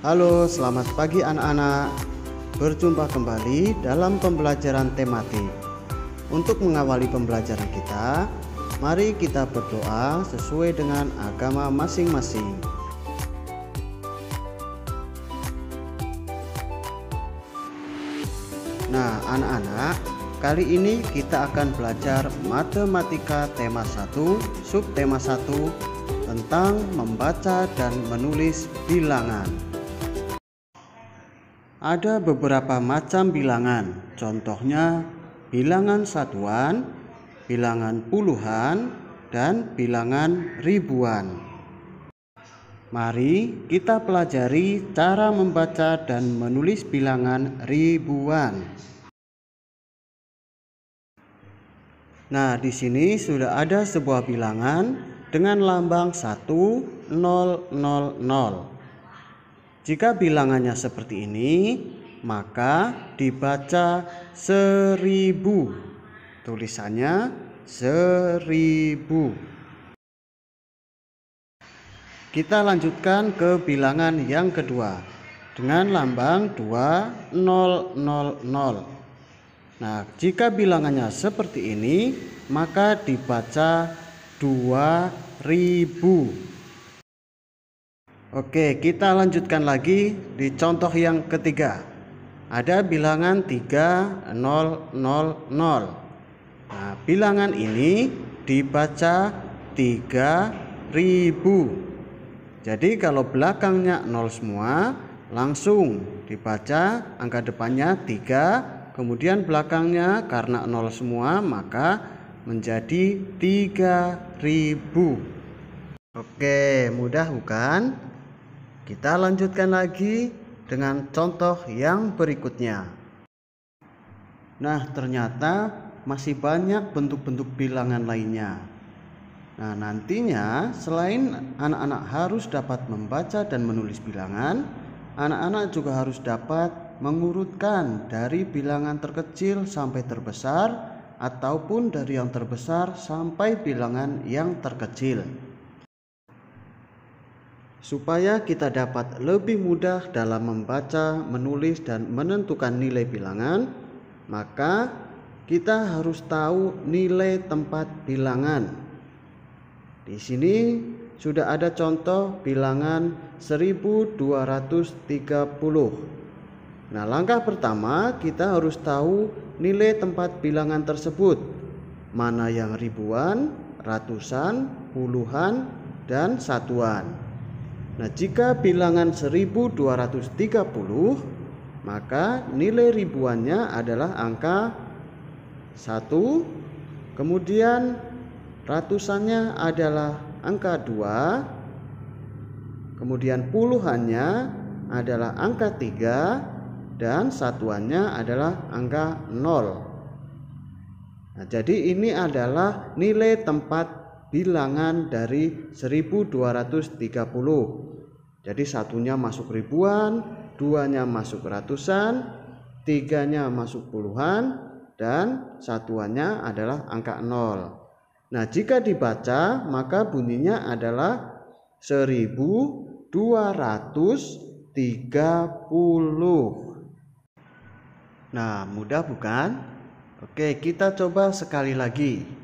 Halo, selamat pagi anak-anak. Berjumpa kembali dalam pembelajaran tematik. Untuk mengawali pembelajaran kita, mari kita berdoa sesuai dengan agama masing-masing. Nah, anak-anak, kali ini kita akan belajar matematika tema 1, subtema 1 tentang membaca dan menulis bilangan. Ada beberapa macam bilangan, contohnya bilangan satuan, bilangan puluhan, dan bilangan ribuan. Mari kita pelajari cara membaca dan menulis bilangan ribuan. Nah, di sini sudah ada sebuah bilangan dengan lambang 1, 0, 0, 0. Jika bilangannya seperti ini, maka dibaca 1000. Tulisannya 1000. Kita lanjutkan ke bilangan yang kedua dengan lambang 2, 0, 0, 0. Nah, jika bilangannya seperti ini, maka dibaca 2000. Oke, kita lanjutkan lagi di contoh yang ketiga. Ada bilangan 3, 0, 0, 0. Nah, bilangan ini dibaca 3000. Jadi kalau belakangnya 0 semua, langsung dibaca angka depannya 3, kemudian belakangnya karena 0 semua, maka menjadi 3000. Oke, mudah bukan? Kita lanjutkan lagi dengan contoh yang berikutnya. Nah, ternyata masih banyak bentuk-bentuk bilangan lainnya. Nah, nantinya selain anak-anak harus dapat membaca dan menulis bilangan, anak-anak juga harus dapat mengurutkan dari bilangan terkecil sampai terbesar, ataupun dari yang terbesar sampai bilangan yang terkecil. Supaya kita dapat lebih mudah dalam membaca, menulis, dan menentukan nilai bilangan, maka kita harus tahu nilai tempat bilangan. Di sini sudah ada contoh bilangan 1230. Nah, langkah pertama kita harus tahu nilai tempat bilangan tersebut, mana yang ribuan, ratusan, puluhan, dan satuan. Nah, jika bilangan 1230, maka nilai ribuannya adalah angka 1, kemudian ratusannya adalah angka 2, kemudian puluhannya adalah angka 3, dan satuannya adalah angka 0. Nah, jadi ini adalah nilai tempat bilangan dari 1230. Jadi satunya masuk ribuan, duanya masuk ratusan, tiganya masuk puluhan, dan satuannya adalah angka 0. Nah, jika dibaca maka bunyinya adalah 1230. Nah, mudah bukan? Oke, kita coba sekali lagi.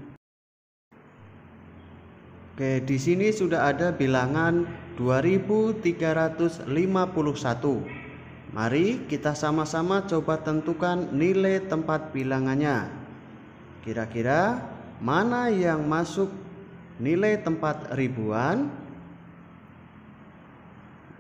Oke, di sini sudah ada bilangan 2351. Mari kita sama-sama coba tentukan nilai tempat bilangannya. Kira-kira mana yang masuk nilai tempat ribuan?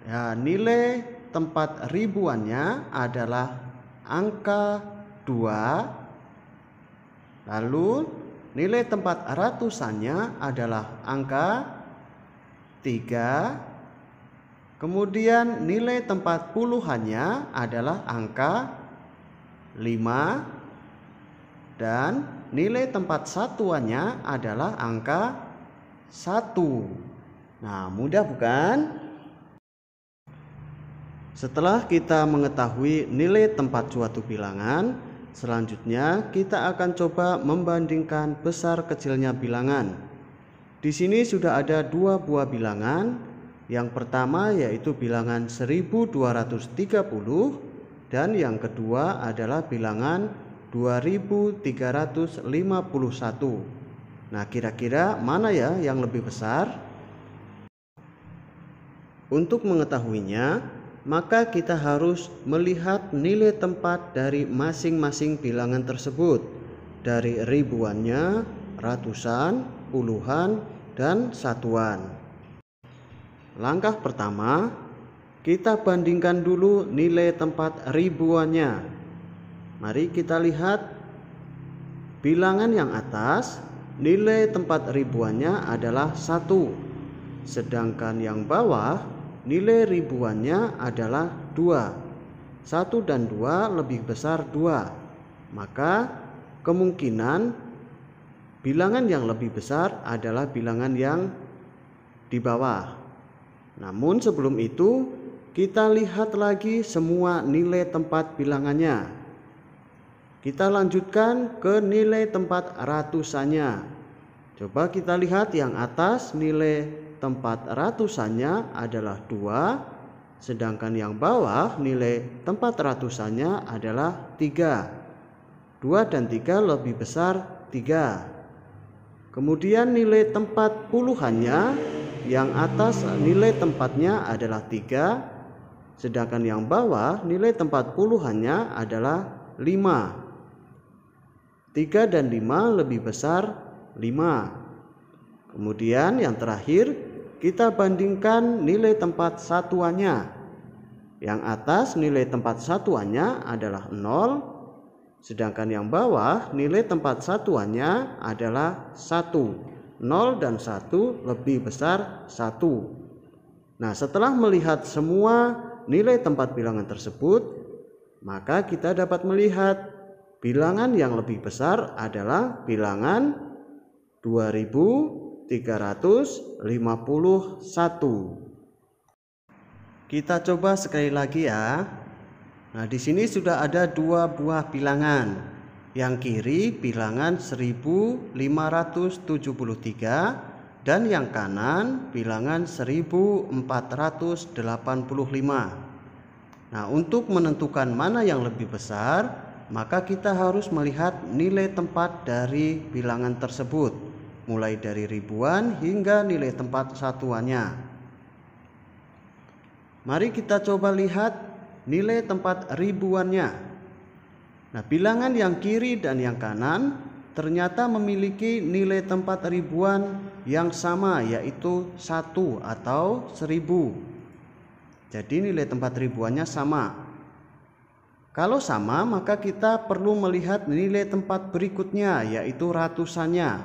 Ya, nilai tempat ribuannya adalah angka 2. Lalu nilai tempat ratusannya adalah angka 3. Kemudian nilai tempat puluhannya adalah angka 5. Dan nilai tempat satuannya adalah angka 1. Nah, mudah bukan? Setelah kita mengetahui nilai tempat suatu bilangan, selanjutnya kita akan coba membandingkan besar kecilnya bilangan. Di sini sudah ada 2 buah bilangan Yang pertama yaitu bilangan 1230 dan yang kedua adalah bilangan 2351. Nah, kira-kira mana ya yang lebih besar? Untuk mengetahuinya, maka kita harus melihat nilai tempat dari masing-masing bilangan tersebut, dari ribuannya, ratusan, puluhan, dan satuan. Langkah pertama, kita bandingkan dulu nilai tempat ribuannya. Mari kita lihat bilangan yang atas, nilai tempat ribuannya adalah 1, sedangkan yang bawah nilai ribuannya adalah 2. 1 dan 2 lebih besar 2. Maka kemungkinan bilangan yang lebih besar adalah bilangan yang di bawah. Namun sebelum itu kita lihat lagi semua nilai tempat bilangannya. Kita lanjutkan ke nilai tempat ratusannya. Coba kita lihat yang atas, nilai tempat ratusannya adalah 2, sedangkan yang bawah nilai tempat ratusannya adalah 3. 2 dan 3 lebih besar 3. Kemudian nilai tempat puluhannya, yang atas nilai tempatnya adalah 3, sedangkan yang bawah nilai tempat puluhannya adalah 5. 3 dan 5 lebih besar 5. Kemudian yang terakhir kita bandingkan nilai tempat satuannya. Yang atas nilai tempat satuannya adalah 0, sedangkan yang bawah nilai tempat satuannya adalah 1. 0 dan 1 lebih besar 1. Nah, setelah melihat semua nilai tempat bilangan tersebut, maka kita dapat melihat bilangan yang lebih besar adalah bilangan 2351. Kita coba sekali lagi ya. Nah, di sini sudah ada 2 buah bilangan. Yang kiri bilangan 1573 dan yang kanan bilangan 1485. Nah, untuk menentukan mana yang lebih besar, maka kita harus melihat nilai tempat dari bilangan tersebut, mulai dari ribuan hingga nilai tempat satuannya. Mari kita coba lihat nilai tempat ribuannya. Nah, bilangan yang kiri dan yang kanan ternyata memiliki nilai tempat ribuan yang sama, yaitu 1 atau 1000. Jadi nilai tempat ribuannya sama. Kalau sama, maka kita perlu melihat nilai tempat berikutnya, yaitu ratusannya.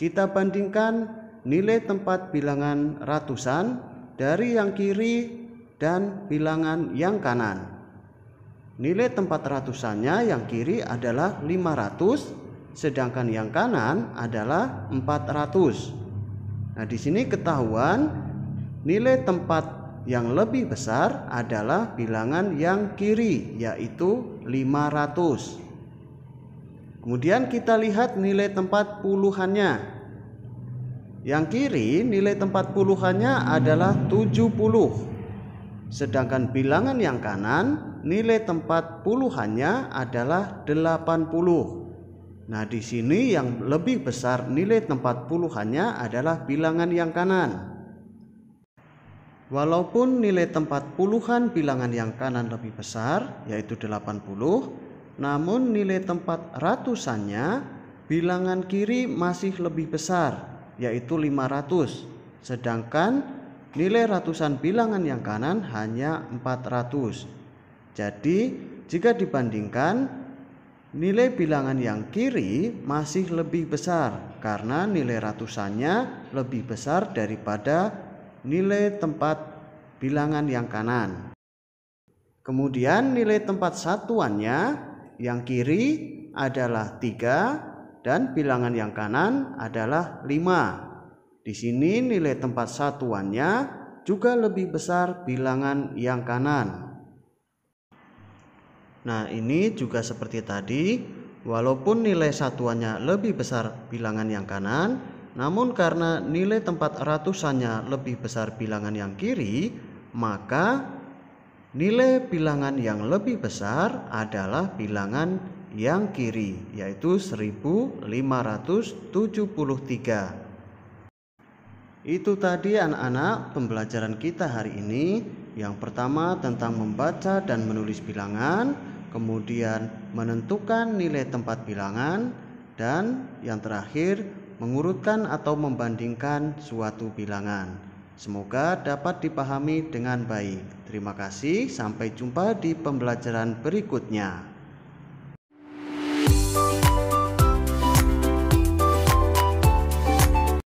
Kita bandingkan nilai tempat bilangan ratusan dari yang kiri dan bilangan yang kanan. Nilai tempat ratusannya yang kiri adalah 500, sedangkan yang kanan adalah 400. Nah, di sini ketahuan nilai tempat yang lebih besar adalah bilangan yang kiri, yaitu 500. Kemudian kita lihat nilai tempat puluhannya. Yang kiri nilai tempat puluhannya adalah 70. Sedangkan bilangan yang kanan nilai tempat puluhannya adalah 80. Nah, di sini yang lebih besar nilai tempat puluhannya adalah bilangan yang kanan. Walaupun nilai tempat puluhan bilangan yang kanan lebih besar, yaitu 80, namun nilai tempat ratusannya bilangan kiri masih lebih besar, yaitu 500. Sedangkan nilai ratusan bilangan yang kanan hanya 400. Jadi, jika dibandingkan, nilai bilangan yang kiri masih lebih besar karena nilai ratusannya lebih besar daripada nilai tempat bilangan yang kanan. Kemudian nilai tempat satuannya yang kiri adalah 3 dan bilangan yang kanan adalah 5. Di sini nilai tempat satuannya juga lebih besar bilangan yang kanan. Nah, ini juga seperti tadi, walaupun nilai satuannya lebih besar bilangan yang kanan, namun karena nilai tempat ratusannya lebih besar bilangan yang kiri, maka nilai bilangan yang lebih besar adalah bilangan yang kiri, yaitu 1573. Itu tadi anak-anak pembelajaran kita hari ini. Yang pertama tentang membaca dan menulis bilangan, kemudian menentukan nilai tempat bilangan, dan yang terakhir mengurutkan atau membandingkan suatu bilangan. Semoga dapat dipahami dengan baik. Terima kasih, sampai jumpa di pembelajaran berikutnya.